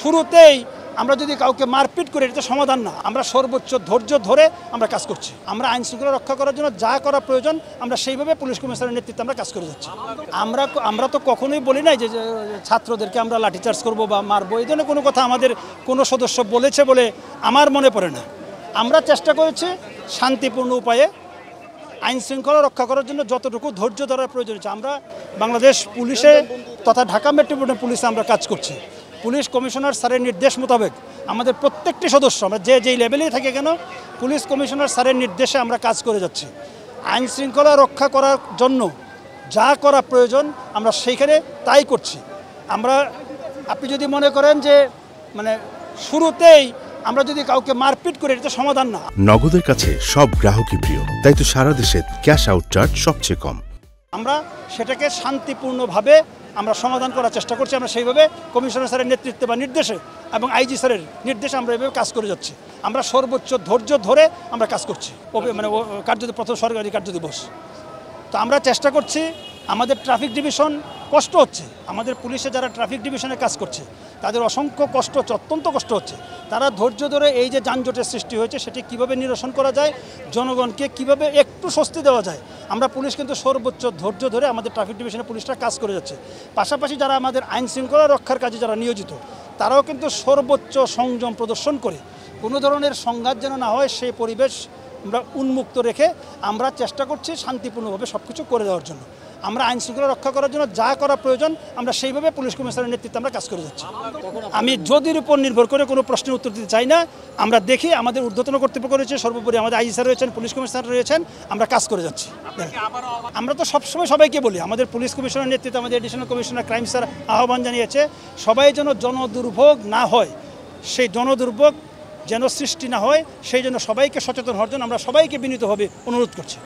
শুরুতেই আমরা যদি কাউকে মারপিট করি এটা সমাধান না। আমরা সর্বোচ্চ ধৈর্য ধরে আমরা কাজ করছি। আমরা আইন শৃঙ্খলা রক্ষা করার জন্য যা করা প্রয়োজন আমরা সেইভাবে পুলিশ কমিশনারের নেতৃত্বে আমরা কাজ করে যাচ্ছি। আমরা তো কখনোই বলি নাই যে ছাত্রদেরকে আমরা লাঠিচার্জ করব বা মারবো, এই ধরনের কোনো কথা আমাদের কোনো সদস্য বলেছে বলে আমার মনে পড়ে না। আমরা চেষ্টা করেছি শান্তিপূর্ণ উপায়ে আইন শৃঙ্খলা রক্ষা করার জন্য যতটুকু ধৈর্য ধরার প্রয়োজন হচ্ছে। আমরা বাংলাদেশ পুলিশে তথা ঢাকা মেট্রোপলিটন পুলিশে আমরা কাজ করছি। পুলিশ কমিশনার স্যারের নির্দেশ মোতাবেক আমাদের প্রত্যেকটি সদস্য, আমরা যেই লেভেলেই থাকে কেন, পুলিশ কমিশনার স্যারের নির্দেশে আমরা কাজ করে যাচ্ছি। আইন শৃঙ্খলা রক্ষা করার জন্য যা করা প্রয়োজন আমরা সেইখানে তাই করছি। আপনি যদি মনে করেন যে শুরুতেই আমরা যদি কাউকে মারপিট করি এটা সমাধান না। নগদের কাছে সব গ্রাহকই প্রিয়, তাই তো সারা দেশে ক্যাশ আউট চার্জ সবচেয়ে কম। আমরা সেটাকে শান্তিপূর্ণভাবে আমরা সমাধান করার চেষ্টা করছি। আমরা সেইভাবে কমিশনার স্যারের নেতৃত্বে বা নির্দেশে এবং আইজি স্যারের নির্দেশে আমরা এইভাবে কাজ করে যাচ্ছি। আমরা সর্বোচ্চ ধৈর্য ধরে আমরা কাজ করছি। প্রথম সরকারি কার্যদিবস তো আমরা চেষ্টা করছি। আমাদের ট্রাফিক ডিভিশন কষ্ট হচ্ছে, আমাদের পুলিশে যারা ট্রাফিক ডিভিশনে কাজ করছে তাদের অসংখ্য কষ্ট হচ্ছে, অত্যন্ত কষ্ট হচ্ছে। তারা ধৈর্য ধরে এই যে যানজটের সৃষ্টি হয়েছে সেটি কীভাবে নিরসন করা যায়, জনগণকে কিভাবে একটু স্বস্তি দেওয়া যায়, আমরা পুলিশ কিন্তু সর্বোচ্চ ধৈর্য ধরে আমাদের ট্রাফিক ডিভিশনের পুলিশরা কাজ করে যাচ্ছে। পাশাপাশি যারা আমাদের আইন শৃঙ্খলা রক্ষার কাজে যারা নিয়োজিত তারাও কিন্তু সর্বোচ্চ সংযম প্রদর্শন করে কোনো ধরনের সংঘাত যেন না হয় সেই পরিবেশ আমরা উন্মুক্ত রেখে আমরা চেষ্টা করছি শান্তিপূর্ণভাবে সব কিছু করে দেওয়ার জন্য। আমরা আইন শৃঙ্খলা রক্ষা করার জন্য যা করা প্রয়োজন আমরা সেইভাবে পুলিশ কমিশনারের নেতৃত্বে আমরা কাজ করে যাচ্ছি। আমি যদির উপর নির্ভর করে কোনো প্রশ্নের উত্তর দিতে চাই না। আমরা দেখি আমাদের ঊর্ধ্বতন কর্তৃপক্ষ রয়েছে, সর্বোপরি আমাদের আইজি স্যার রয়েছেন, পুলিশ কমিশনার রয়েছেন, আমরা কাজ করে যাচ্ছি। আমরা তো সবসময় সবাইকে বলি, আমাদের পুলিশ কমিশনারের নেতৃত্বে আমাদের এডিশনাল কমিশনার ক্রাইম স্যার আহ্বান জানিয়েছে সবাই যেন জনদুর্ভোগ না হয়, সেই জনদুর্ভোগ যেন সৃষ্টি না হয় সেই জন্য সবাইকে সচেতন হওয়ার জন্য আমরা সবাইকে বিনীতভাবে অনুরোধ করছি।